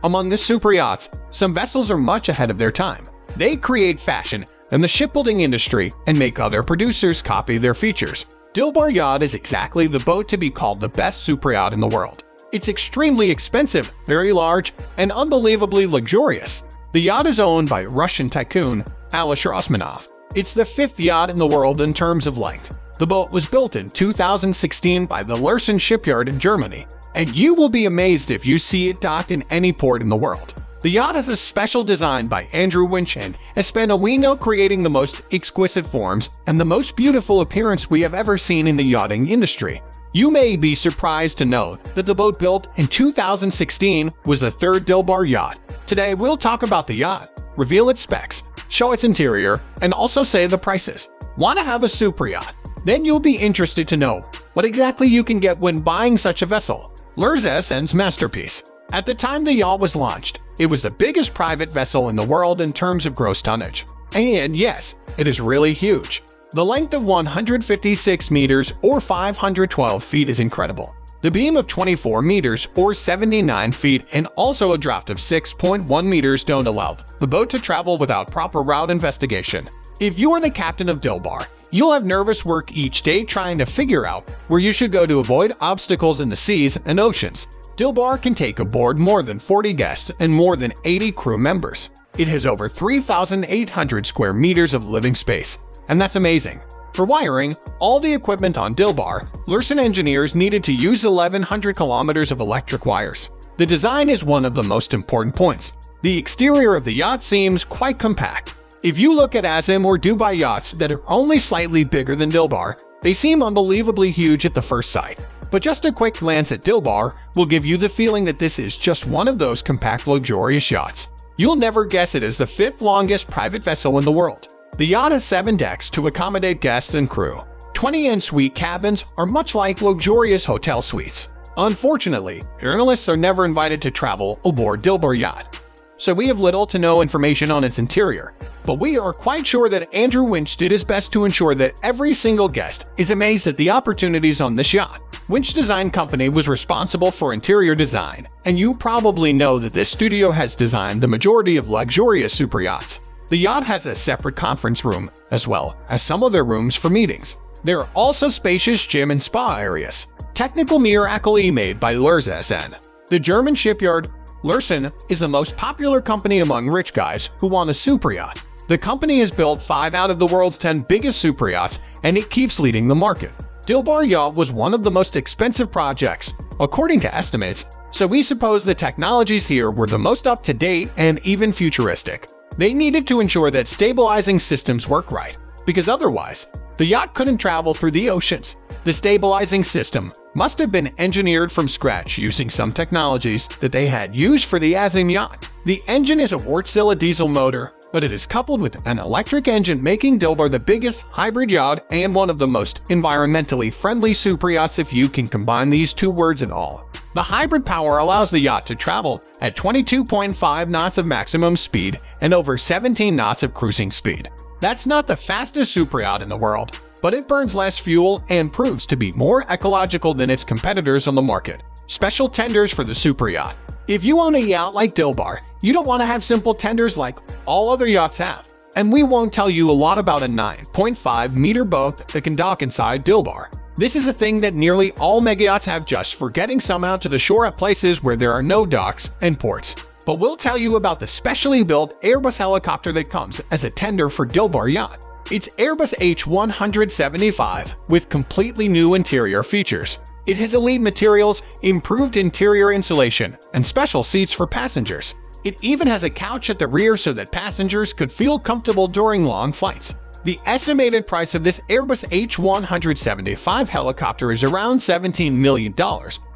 Among the super yachts, some vessels are much ahead of their time. They create fashion in the shipbuilding industry and make other producers copy their features. Dilbar Yacht is exactly the boat to be called the best super yacht in the world. It's extremely expensive, very large, and unbelievably luxurious. The yacht is owned by Russian tycoon Alisher Usmanov. It's the fifth yacht in the world in terms of length. The boat was built in 2016 by the Lürssen shipyard in Germany, and you will be amazed if you see it docked in any port in the world. The yacht has a special design by Andrew Winch and has spent a week creating the most exquisite forms and the most beautiful appearance we have ever seen in the yachting industry. You may be surprised to know that the boat built in 2016 was the third Dilbar yacht. Today we'll talk about the yacht, reveal its specs, show its interior, and also say the prices. Want to have a super yacht? Then you'll be interested to know what exactly you can get when buying such a vessel. Lürsson's masterpiece. At the time the yacht was launched, it was the biggest private vessel in the world in terms of gross tonnage. And yes, it is really huge. The length of 156 meters or 512 feet is incredible. The beam of 24 meters or 79 feet and also a draft of 6.1 meters don't allow the boat to travel without proper route investigation. If you are the captain of Dilbar, you'll have nervous work each day trying to figure out where you should go to avoid obstacles in the seas and oceans. Dilbar can take aboard more than 40 guests and more than 80 crew members. It has over 3,800 square meters of living space, and that's amazing. For wiring all the equipment on Dilbar, Lürssen engineers needed to use 1,100 kilometers of electric wires. The design is one of the most important points. The exterior of the yacht seems quite compact. If you look at Azim or Dubai yachts that are only slightly bigger than Dilbar, they seem unbelievably huge at the first sight. But just a quick glance at Dilbar will give you the feeling that this is just one of those compact, luxurious yachts. You'll never guess it is the fifth longest private vessel in the world. The yacht has 7 decks to accommodate guests and crew. 20 en-suite cabins are much like luxurious hotel suites. Unfortunately, journalists are never invited to travel aboard Dilbar Yacht, so we have little to no information on its interior. But we are quite sure that Andrew Winch did his best to ensure that every single guest is amazed at the opportunities on this yacht. Winch Design Company was responsible for interior design, and you probably know that this studio has designed the majority of luxurious super yachts. The yacht has a separate conference room, as well as some other rooms for meetings. There are also spacious gym and spa areas. Technical miracle made by Lürssen. The German shipyard Lürssen is the most popular company among rich guys who want a super yacht. The company has built 5 out of the world's 10 biggest super yachts, and it keeps leading the market. Dilbar Yacht was one of the most expensive projects, according to estimates, so we suppose the technologies here were the most up-to-date and even futuristic. They needed to ensure that stabilizing systems work right, because otherwise, the yacht couldn't travel through the oceans. The stabilizing system must have been engineered from scratch using some technologies that they had used for the Azim yacht. The engine is a Wärtsilä diesel motor, but it is coupled with an electric engine, making Dilbar the biggest hybrid yacht and one of the most environmentally friendly super yachts, if you can combine these two words at all. The hybrid power allows the yacht to travel at 22.5 knots of maximum speed and over 17 knots of cruising speed. That's not the fastest super yacht in the world, but it burns less fuel and proves to be more ecological than its competitors on the market. Special tenders for the super yacht. If you own a yacht like Dilbar, you don't want to have simple tenders like all other yachts have. And we won't tell you a lot about a 9.5 meter boat that can dock inside Dilbar. This is a thing that nearly all mega yachts have just for getting some out to the shore at places where there are no docks and ports. But we'll tell you about the specially built Airbus helicopter that comes as a tender for Dilbar Yacht. It's Airbus H175 with completely new interior features. It has elite materials, improved interior insulation, and special seats for passengers. It even has a couch at the rear so that passengers could feel comfortable during long flights. The estimated price of this Airbus H175 helicopter is around $17 million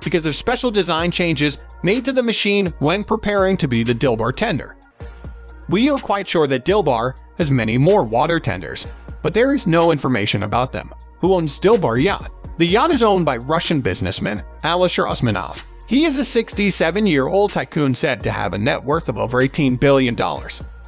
because of special design changes made to the machine when preparing to be the Dilbar tender. We are quite sure that Dilbar has many more water tenders, but there is no information about them. Who owns Dilbar Yacht? The yacht is owned by Russian businessman Alisher Usmanov. He is a 67-year-old tycoon said to have a net worth of over $18 billion.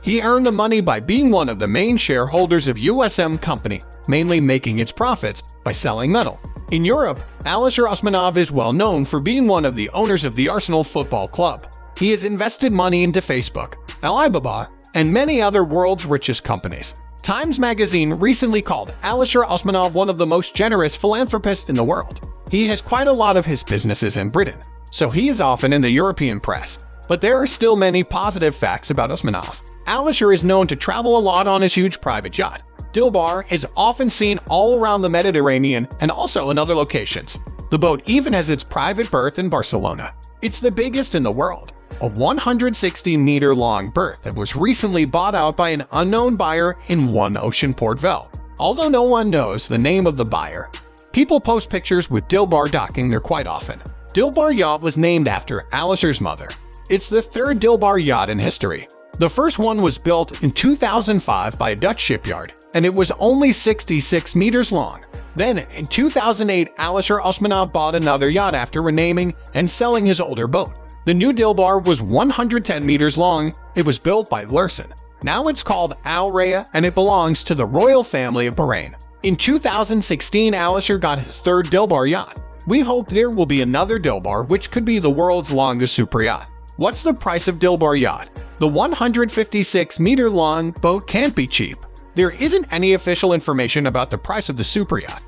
He earned the money by being one of the main shareholders of USM Company, mainly making its profits by selling metal. In Europe, Alisher Usmanov is well known for being one of the owners of the Arsenal Football Club. He has invested money into Facebook, Alibaba, and many other world's richest companies. Times magazine recently called Alisher Usmanov one of the most generous philanthropists in the world. He has quite a lot of his businesses in Britain, so he is often in the European press. But there are still many positive facts about Usmanov. Alisher is known to travel a lot on his huge private yacht. Dilbar is often seen all around the Mediterranean and also in other locations. The boat even has its private berth in Barcelona. It's the biggest in the world, a 160-meter-long berth that was recently bought out by an unknown buyer in One Ocean Port Vale. Although no one knows the name of the buyer, people post pictures with Dilbar docking there quite often. Dilbar Yacht was named after Alisher's mother. It's the third Dilbar yacht in history. The first one was built in 2005 by a Dutch shipyard, and it was only 66 meters long. Then, in 2008, Alisher Usmanov bought another yacht after renaming and selling his older boat. The new Dilbar was 110 meters long. It was built by Lursen. Now it's called Al Raya, and it belongs to the royal family of Bahrain. In 2016, Alisher got his third Dilbar yacht. We hope there will be another Dilbar, which could be the world's longest super yacht. What's the price of Dilbar Yacht? The 156-meter-long boat can't be cheap. There isn't any official information about the price of the super yacht,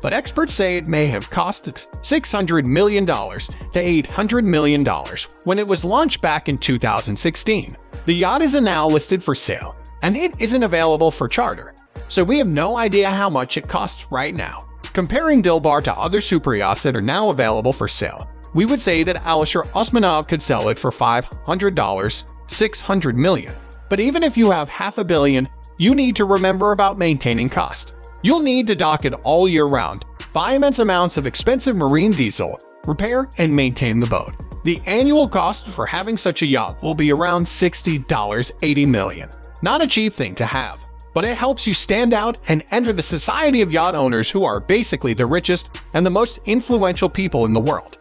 but experts say it may have cost $600 million to $800 million when it was launched back in 2016. The yacht is now listed for sale, and it isn't available for charter, so we have no idea how much it costs right now. Comparing Dilbar to other super yachts that are now available for sale, we would say that Alisher Usmanov could sell it for $500, $600 million. But even if you have $500 million, you need to remember about maintaining cost. You'll need to dock it all year round, buy immense amounts of expensive marine diesel, repair and maintain the boat. The annual cost for having such a yacht will be around $60, $80 million. Not a cheap thing to have, but it helps you stand out and enter the society of yacht owners who are basically the richest and the most influential people in the world.